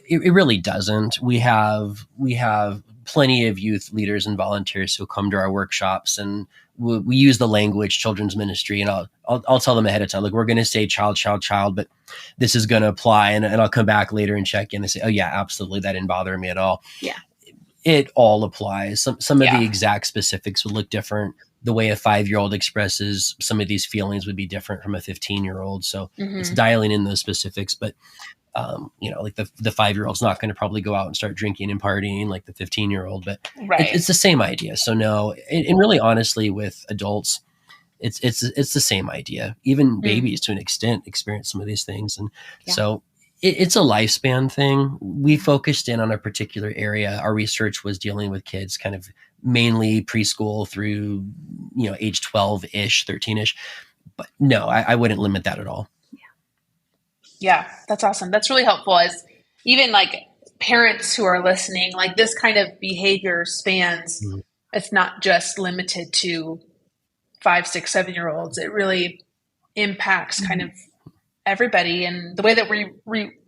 Speaker 2: it really doesn't. We have plenty of youth leaders and volunteers who come to our workshops, and we use the language children's ministry, and I'll tell them ahead of time, like, we're going to say child, but this is going to apply. And I'll come back later and check in and say, oh yeah, absolutely. That didn't bother me at all. It all applies. Some of the exact specifics would look different, the way a 5-year-old expresses some of these feelings would be different from a 15-year-old. So it's dialing in those specifics, but like the 5-year-old's not going to probably go out and start drinking and partying like the 15-year-old, but it's the same idea. So no, and really honestly with adults, it's the same idea. Even babies to an extent experience some of these things. And so it's a lifespan thing. We focused in on a particular area. Our research was dealing with kids kind of mainly preschool through, age 12-ish, 13-ish. But no, I wouldn't limit that at all.
Speaker 1: Yeah, that's awesome. That's really helpful as even like parents who are listening, like this kind of behavior spans, it's not just limited to 5, 6, 7-year-olds. It really impacts kind of everybody, and the way that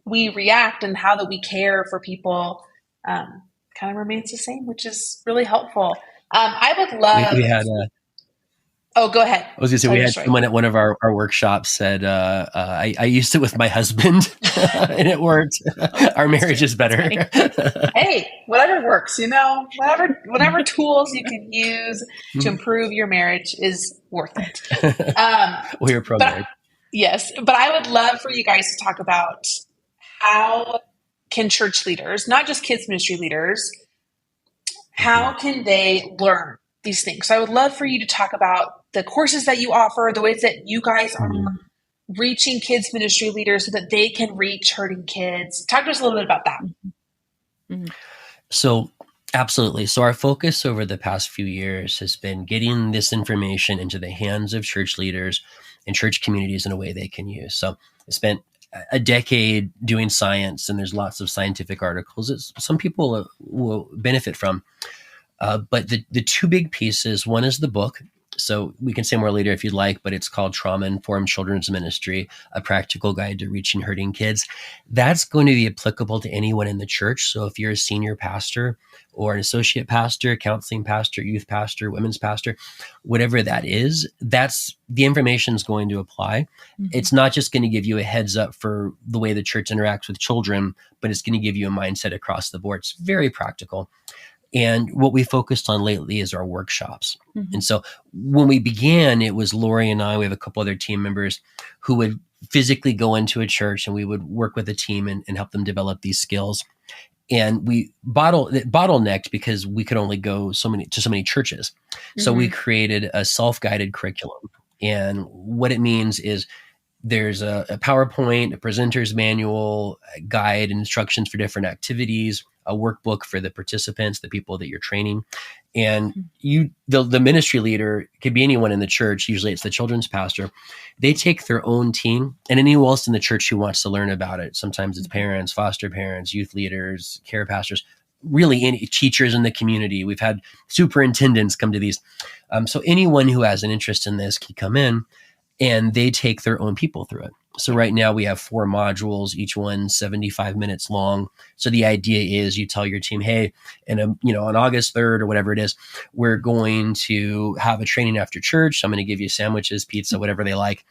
Speaker 1: we react and how that we care for people kind of remains the same, which is really helpful. I would love.
Speaker 2: We had.
Speaker 1: Oh, go ahead.
Speaker 2: I was going to say, we had someone at one of our workshops said, I used it with my husband and it worked. Our marriage is better.
Speaker 1: Hey, whatever works, whatever tools you can use to improve your marriage is worth it.
Speaker 2: We were pro-marriage.
Speaker 1: Yes. But I would love for you guys to talk about how can church leaders, not just kids ministry leaders, how can they learn these things? So I would love for you to talk about the courses that you offer, the ways that you guys are reaching kids ministry leaders so that they can reach hurting kids. Talk to us a little bit about that.
Speaker 2: So absolutely. So our focus over the past few years has been getting this information into the hands of church leaders and church communities in a way they can use. So I spent a decade doing science, and there's lots of scientific articles that some people will benefit from. But the two big pieces, one is the book. So we can say more later if you'd like, but it's called Trauma-Informed Children's Ministry, A Practical Guide to Reaching Hurting Kids. That's going to be applicable to anyone in the church. So if you're a senior pastor or an associate pastor, counseling pastor, youth pastor, women's pastor, whatever that is, that's the information is going to apply. It's not just going to give you a heads up for the way the church interacts with children, but it's going to give you a mindset across the board. It's very practical. And what we focused on lately is our workshops. And so when we began, it was Lori and I, we have a couple other team members who would physically go into a church and we would work with a team and help them develop these skills. And we bottlenecked because we could only go so many churches. So we created a self-guided curriculum. And what it means is there's a PowerPoint, a presenter's manual, a guide, and instructions for different activities, a workbook for the participants, the people that you're training. And the ministry leader could be anyone in the church. Usually it's the children's pastor. They take their own team and anyone else in the church who wants to learn about it. Sometimes it's parents, foster parents, youth leaders, care pastors, really any teachers in the community. We've had superintendents come to these. So anyone who has an interest in this can come in and they take their own people through it. So right now we have 4 modules, each one 75 minutes long. So the idea is you tell your team, hey, and on August 3rd or whatever it is, we're going to have a training after church. I'm going to give you sandwiches, pizza, whatever they like.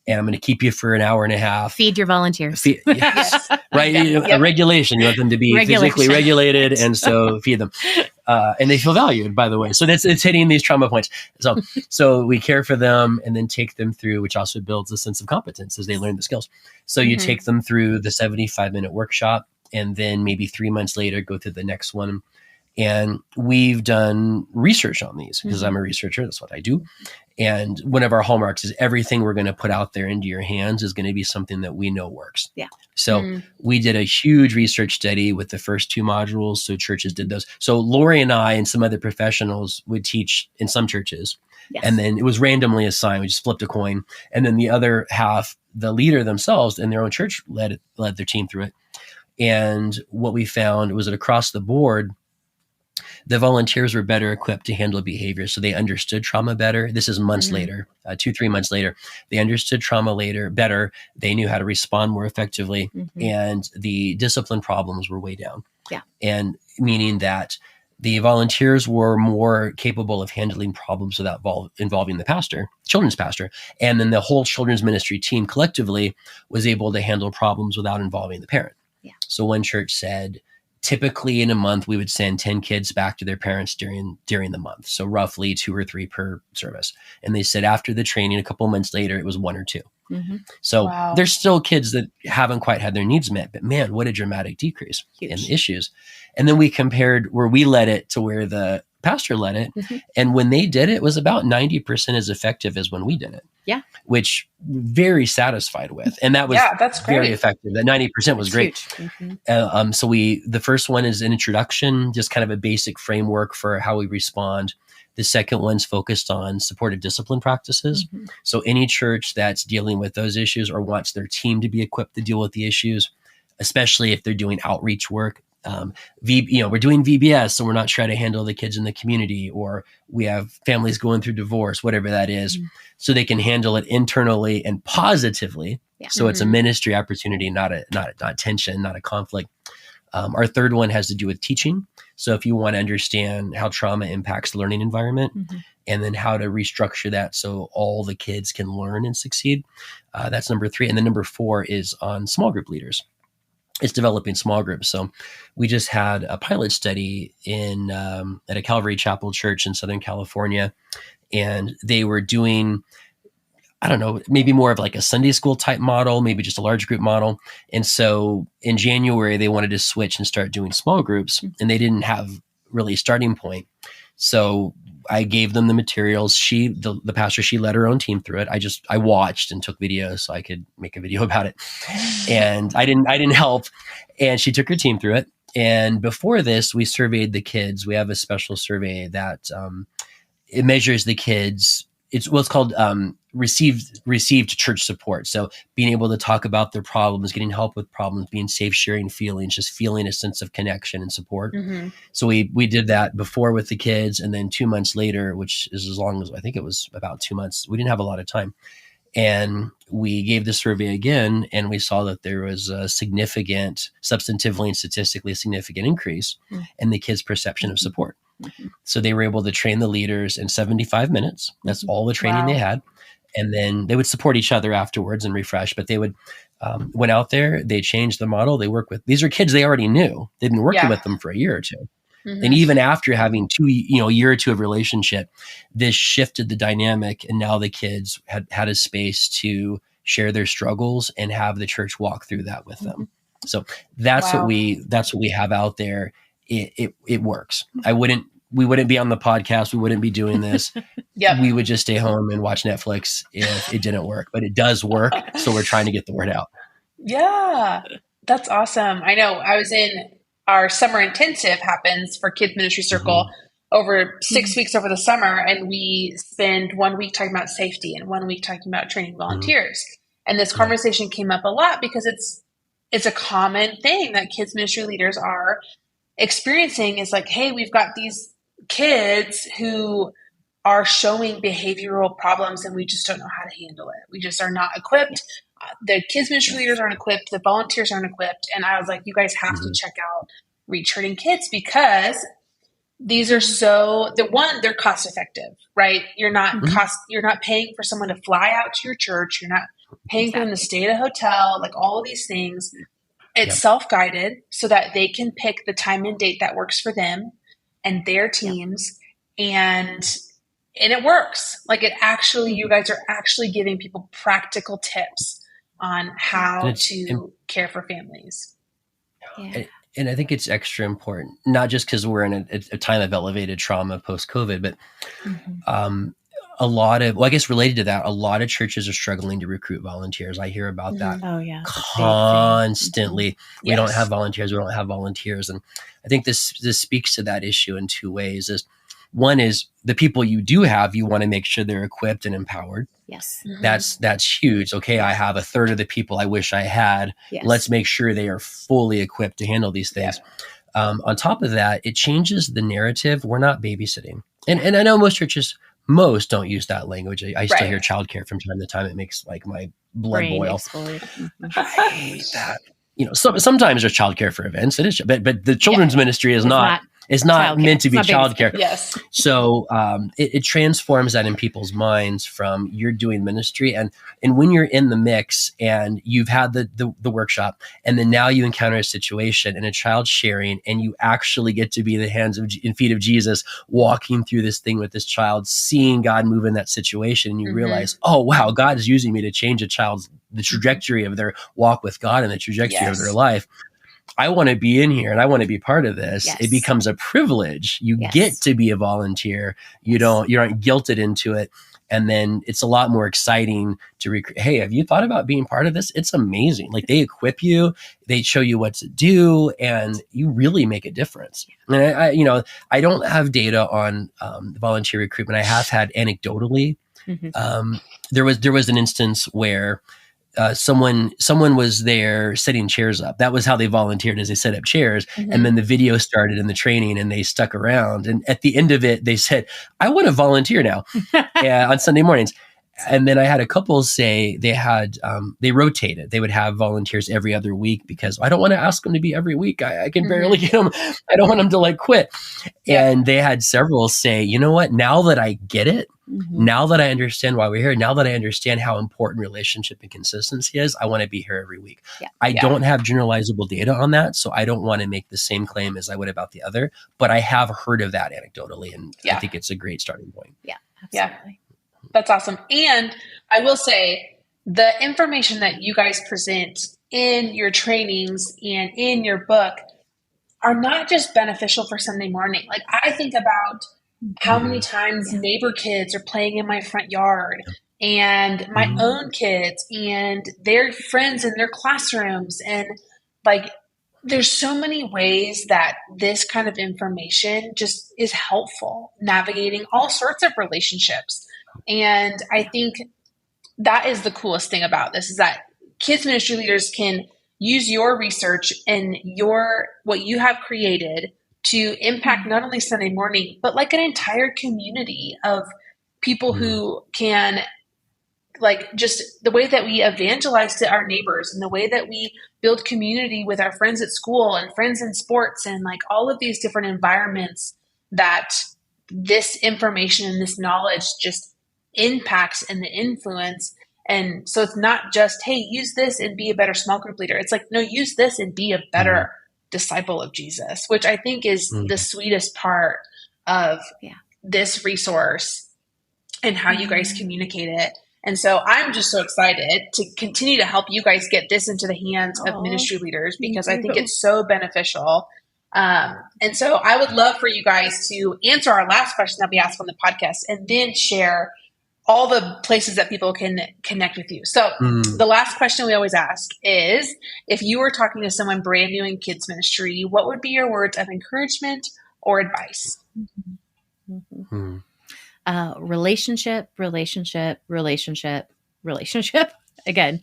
Speaker 2: And I'm going to keep you for an hour and a half.
Speaker 3: Feed your volunteers.
Speaker 2: Yes. Right. A regulation. You want them to be physically regulated. And so feed them. And they feel valued, by the way. So it's hitting these trauma points. So we care for them and then take them through, which also builds a sense of competence as they learn the skills. So you take them through the 75-minute workshop and then maybe 3 months later, go through the next one. And we've done research on these because I'm a researcher. That's what I do. And one of our hallmarks is everything we're going to put out there into your hands is going to be something that we know works.
Speaker 3: Yeah.
Speaker 2: So we did a huge research study with the first 2 modules. So churches did those. So Lori and I and some other professionals would teach in some churches. Yes. And then it was randomly assigned. We just flipped a coin. And then the other half, the leader themselves in their own church led their team through it. And what we found was that across the board, the volunteers were better equipped to handle behavior. So they understood trauma better. This is months later, 2-3 months later. They understood trauma better. They knew how to respond more effectively. And the discipline problems were way down. Yeah. And meaning that the volunteers were more capable of handling problems without involving the pastor, children's pastor. And then the whole children's ministry team collectively was able to handle problems without involving the parent. Yeah. So one church said, typically in a month, we would send 10 kids back to their parents during the month. So roughly 2 or 3 per service. And they said after the training, a couple of months later, it was 1 or 2.
Speaker 3: Mm-hmm.
Speaker 2: So
Speaker 1: Wow.
Speaker 2: there's still kids that haven't quite had their needs met, but man, what a dramatic decrease in the issues. And then we compared where we led it to where the pastor led it.
Speaker 3: Mm-hmm.
Speaker 2: And when they did it, it was about 90% as effective as when we did it.
Speaker 3: Yeah.
Speaker 2: Which very satisfied with. And that was
Speaker 1: that's great.
Speaker 2: very effective. That 90% was great.
Speaker 3: Mm-hmm.
Speaker 2: So the first one is an introduction, just kind of a basic framework for how we respond. The second one's focused on supportive discipline practices.
Speaker 3: Mm-hmm.
Speaker 2: So any church that's dealing with those issues or wants their team to be equipped to deal with the issues, especially if they're doing outreach work. We're doing VBS, so we're not trying to handle the kids in the community, or we have families going through divorce, whatever that is, so they can handle it internally and positively.
Speaker 3: Yeah.
Speaker 2: So it's a ministry opportunity, not tension, not a conflict. Our third one has to do with teaching. So if you want to understand how trauma impacts the learning environment, and then how to restructure that so all the kids can learn and succeed, that's number 3. And then number 4 is on small group leaders. It's developing small groups. So we just had a pilot study at a Calvary Chapel church in Southern California, and they were doing, I don't know, maybe more of like a Sunday school type model, maybe just a large group model. And so in January, they wanted to switch and start doing small groups, and they didn't have really a starting point. So I gave them the materials. The pastor, she led her own team through it. I watched and took videos so I could make a video about it. And I didn't help. And she took her team through it. And before this, we surveyed the kids. We have a special survey that it measures the kids. It's what's called received church support. So being able to talk about their problems, getting help with problems, being safe, sharing feelings, just feeling a sense of connection and support.
Speaker 1: Mm-hmm.
Speaker 2: So we did that before with the kids, and then 2 months later, which is as long as I think it was about 2 months, we didn't have a lot of time. And we gave the survey again, and we saw that there was a significant, substantively and statistically significant increase in the kids' perception of support.
Speaker 3: Mm-hmm.
Speaker 2: So they were able to train the leaders in 75 minutes. That's all the training they had. And then they would support each other afterwards and refresh. But they would went out there, they changed the model. They work with, these are kids they already knew. They've been working with them for a year or two. Mm-hmm. And even after having a year or two of relationship, this shifted the dynamic. And now the kids had a space to share their struggles and have the church walk through that with them. So that's what we have out there. It works. We wouldn't be on the podcast. We wouldn't be doing this. We would just stay home and watch Netflix if it didn't work, but it does work. So we're trying to get the word out.
Speaker 1: Yeah, that's awesome. I know I was in our summer intensive happens for Kids Ministry Circle over 6 weeks over the summer. And we spend 1 week talking about safety and 1 week talking about training volunteers. And this conversation came up a lot because it's a common thing that kids ministry leaders are experiencing is like, hey, we've got these kids who are showing behavioral problems and we just don't know how to handle it. We just are not equipped. The kids ministry leaders aren't equipped. The volunteers aren't equipped. And I was like, you guys have to check out Reach Hurting Kids because these are they're cost effective, right? You're not paying for someone to fly out to your church. You're not paying for them to stay at a hotel, like all of these things. It's self-guided so that they can pick the time and date that works for them and their teams. And it works. Like you guys are actually giving people practical tips on how to care for families.
Speaker 3: Yeah.
Speaker 2: And I think it's extra important, not just because we're in a time of elevated trauma post-COVID, but I guess related to that, a lot of churches are struggling to recruit volunteers. I hear about that constantly. We don't have volunteers. And I think this speaks to that issue in 2 ways. One is the people you do have, you want to make sure they're equipped and empowered.
Speaker 3: Yes.
Speaker 2: That's huge. Okay, I have a third of the people I wish I had. Yes. Let's make sure they are fully equipped to handle these things. Yeah. On top of that, it changes the narrative. We're not babysitting. And I know most churches, don't use that language. I still hear childcare from time to time. It makes like my blood boil. I hate that. Sometimes there's childcare for events. It is, but the children's ministry is not It's not meant to be childcare.
Speaker 1: Yes.
Speaker 2: So it transforms that in people's minds from you're doing ministry. And when you're in the mix and you've had the workshop, and then now you encounter a situation and a child sharing, and you actually get to be the hands and feet of Jesus walking through this thing with this child, seeing God move in that situation. And you realize, oh, wow, God is using me to change the trajectory of their walk with God and the trajectory of their life. I want to be in here and I want to be part of this. Yes. It becomes a privilege. You get to be a volunteer. You aren't guilted into it. And then it's a lot more exciting to hey, have you thought about being part of this? It's amazing. Like, they equip you, they show you what to do, and you really make a difference. And I don't have data on volunteer recruitment. I have had anecdotally. There was an instance where someone was there setting chairs up. That was how they volunteered, as they set up chairs. And then the video started in the training and they stuck around. And at the end of it, they said, I want to volunteer now on Sunday mornings. And then I had a couple say they rotated. They would have volunteers every other week because I don't want to ask them to be every week. I can barely get them. I don't want them to quit. Yeah. And they had several say, you know what, now that I get it, now that I understand why we're here, now that I understand how important relationship and consistency is, I want to be here every week. Yeah. I don't have generalizable data on that, so I don't want to make the same claim as I would about the other, but I have heard of that anecdotally, and I think it's a great starting point.
Speaker 3: Yeah, absolutely.
Speaker 1: Yeah. That's awesome. And I will say, the information that you guys present in your trainings and in your book are not just beneficial for Sunday morning. Like, I think about how many times neighbor kids are playing in my front yard, and my own kids and their friends in their classrooms. And there's so many ways that this kind of information just is helpful navigating all sorts of relationships. And I think that is the coolest thing about this, is that kids ministry leaders can use your research and what you have created to impact not only Sunday morning, but an entire community of people who can, just the way that we evangelize to our neighbors and the way that we build community with our friends at school and friends in sports and all of these different environments that this information and this knowledge just impacts and the influence. And so it's not just, hey, use this and be a better small group leader. It's no, use this and be a better disciple of Jesus, which I think is the sweetest part of this resource and how you guys communicate it. And so I'm just so excited to continue to help you guys get this into the hands of ministry leaders, because I think it's so beneficial. And so I would love for you guys to answer our last question that we asked on the podcast, and then share all the places that people can connect with you. So the last question we always ask is, if you were talking to someone brand new in kids ministry, what would be your words of encouragement or advice?
Speaker 3: Relationship. Again,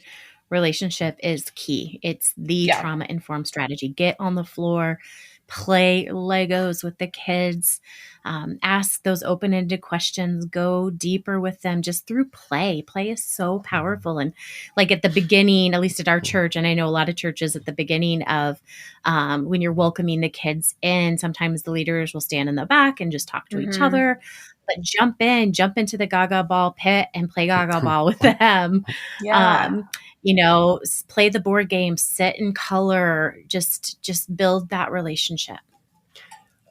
Speaker 3: relationship is key. It's the trauma-informed strategy. Get on the floor, play Legos with the kids, ask those open-ended questions, go deeper with them just through play. Play is so powerful. And at the beginning, at least at our church, and I know a lot of churches, at the beginning of when you're welcoming the kids in, sometimes the leaders will stand in the back and just talk to each other. But jump into the Gaga Ball pit and play Gaga Ball with them. Play the board game, sit in color, just build that relationship.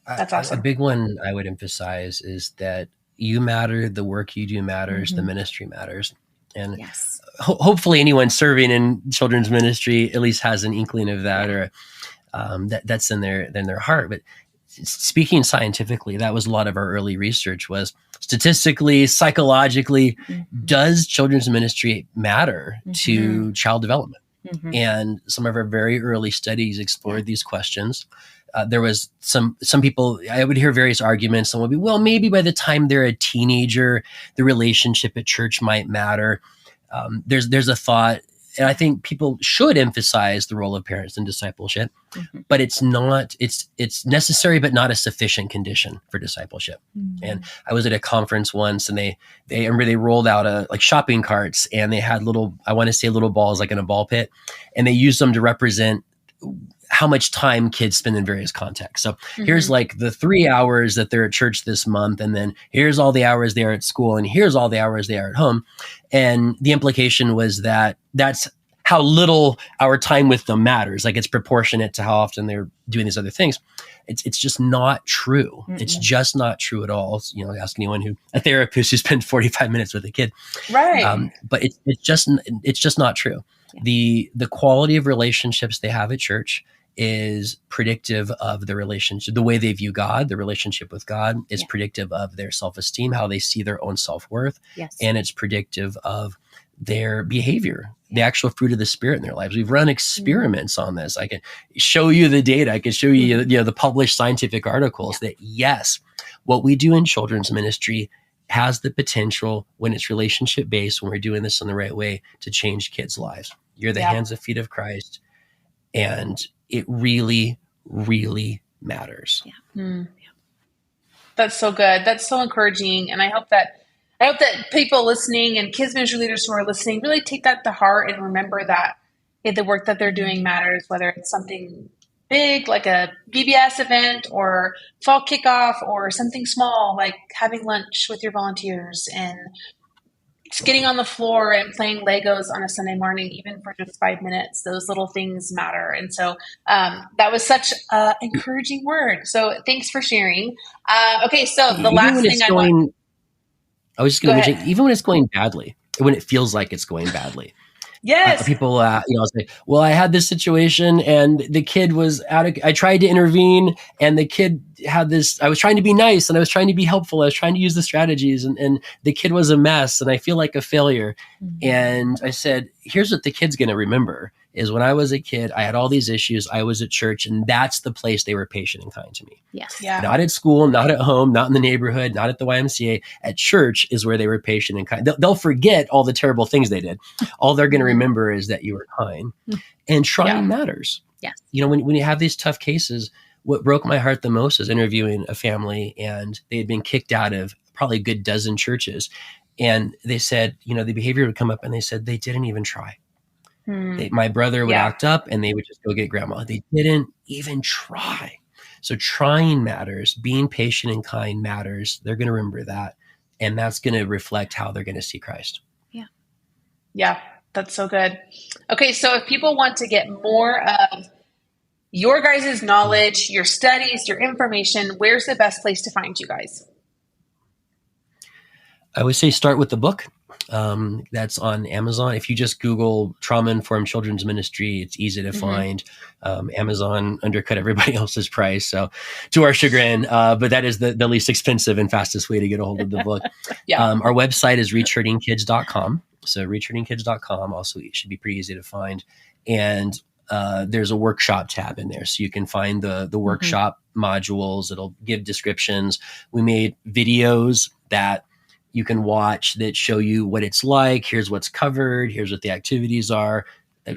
Speaker 1: That's awesome.
Speaker 2: A big one I would emphasize is that you matter, the work you do matters, the ministry matters. And hopefully anyone serving in children's ministry at least has an inkling of that, or that's in their heart. But speaking scientifically, that was a lot of our early research, was statistically, psychologically, does children's ministry matter to child development? And some of our very early studies explored these questions. There was some people, I would hear various arguments. Some would be, well, maybe by the time they're a teenager, the relationship at church might matter. There's a thought, and I think people should emphasize the role of parents in discipleship, but it's necessary, but not a sufficient condition for discipleship. And I was at a conference once, and they rolled out shopping carts, and they had little balls in a ball pit, and they used them to represent how much time kids spend in various contexts. So here's like the 3 hours that they're at church this month, and then here's all the hours they are at school, and here's all the hours they are at home. And the implication was that that's how little our time with them matters. Like it's proportionate to how often they're doing these other things. It's just not true. It's just not true at all. You know, ask anyone a therapist who spends 45 minutes with a kid.
Speaker 1: Right.
Speaker 2: But it's just not true. Yeah. The quality of relationships they have at church is predictive of the relationship, the way they view God. The relationship with God is predictive of their self-esteem, how they see their own self-worth. Yes. And it's predictive of their behavior, the actual fruit of the Spirit in their lives. We've run experiments on this. I can show you the data. I can show you, the published scientific articles that yes, what we do in children's ministry has the potential, when it's relationship based, when we're doing this in the right way, to change kids' lives. You're the hands and feet of Christ, and it really, really matters.
Speaker 1: That's so good. That's so encouraging, and I hope that people listening and kids ministry leaders who are listening really take that to heart and remember that the work that they're doing matters, whether it's something big like a VBS event or fall kickoff, or something small like having lunch with your volunteers and just getting on the floor and playing Legos on a Sunday morning, even for just 5 minutes. Those little things matter. And so that was such an encouraging word. So thanks for sharing. Okay, so the last thing
Speaker 2: I was just going to mention, even when it's going badly, when it feels like it's going badly.
Speaker 1: Yes.
Speaker 2: People, say, well, I had this situation and the kid was I tried to intervene, and the kid had this, I was trying to be nice and I was trying to be helpful. I was trying to use the strategies, and the kid was a mess and I feel like a failure. And I said, here's what the kid's going to remember is when I was a kid, I had all these issues. I was at church, and that's the place they were patient and kind to me.
Speaker 3: Yes.
Speaker 1: Yeah.
Speaker 2: Not at school, not at home, not in the neighborhood, not at the YMCA. At church is where they were patient and kind. They'll forget all the terrible things they did. All they're going to remember is that you were kind. And trying matters.
Speaker 3: Yes.
Speaker 2: When you have these tough cases, what broke my heart the most is interviewing a family, and they had been kicked out of probably a good dozen churches. And they said, the behavior would come up, and they said they didn't even try. My brother would act up, and they would just go get grandma. They didn't even try. So trying matters. Being patient and kind matters. They're going to remember that. And that's going to reflect how they're going to see Christ.
Speaker 1: Yeah, that's so good. Okay, so if people want to get more of your guys' knowledge, your studies, your information, where's the best place to find you guys?
Speaker 2: I would say start with the book. That's on Amazon. If you just Google Trauma-Informed Children's Ministry, it's easy to find. Amazon undercut everybody else's price, so to our chagrin, but that is the least expensive and fastest way to get a hold of the book. Our website is reachhurtingkids.com. So reachhurtingkids.com also should be pretty easy to find. And there's a workshop tab in there, so you can find the workshop modules. It'll give descriptions. We made videos that you can watch that show you what it's like. Here's what's covered. Here's what the activities are.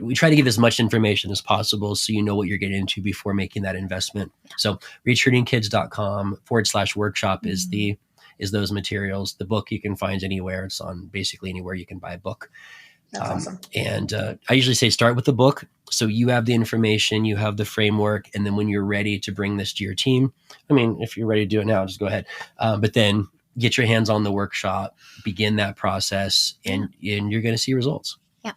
Speaker 2: We try to give as much information as possible so you know what you're getting into before making that investment. So reachhurtingkids.com/workshop is those materials. The book you can find anywhere. It's on basically anywhere you can buy a book.
Speaker 1: That's awesome.
Speaker 2: And I usually say start with the book. So you have the information, you have the framework, and then when you're ready to bring this to your team, if you're ready to do it now, just go ahead. But then get your hands on the workshop, begin that process, and you're going to see results.
Speaker 3: Yeah.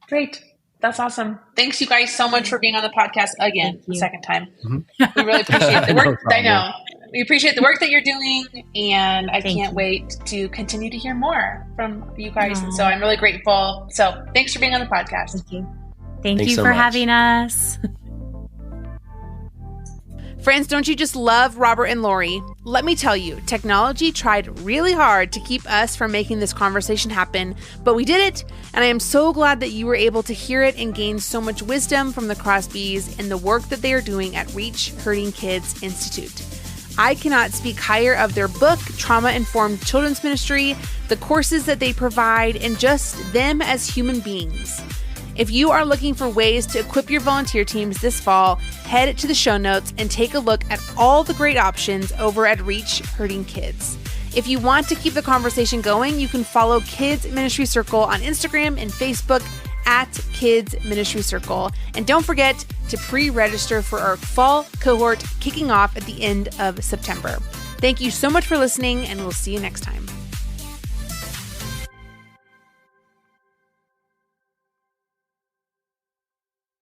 Speaker 1: Great. That's awesome. Thanks you guys so much for being on the podcast again, the second time. We really appreciate the work. I know. We appreciate the work that you're doing, and I can't wait to continue to hear more from you guys. So I'm really grateful. So thanks for being on the podcast.
Speaker 3: Thank you. Thank
Speaker 2: Thanks
Speaker 3: you
Speaker 2: so
Speaker 3: for
Speaker 2: much.
Speaker 3: having us.
Speaker 1: Friends, don't you just love Robert and Lori? Let me tell you, technology tried really hard to keep us from making this conversation happen, but we did it, and I am so glad that you were able to hear it and gain so much wisdom from the Crosbys and the work that they are doing at Reach Hurting Kids Institute. I cannot speak higher of their book, Trauma-Informed Children's Ministry, the courses that they provide, and just them as human beings. If you are looking for ways to equip your volunteer teams this fall, head to the show notes and take a look at all the great options over at Reach Hurting Kids. If you want to keep the conversation going, you can follow Kids Ministry Circle on Instagram and Facebook at Kids Ministry Circle. And don't forget to pre-register for our fall cohort kicking off at the end of September. Thank you so much for listening, and we'll see you next time.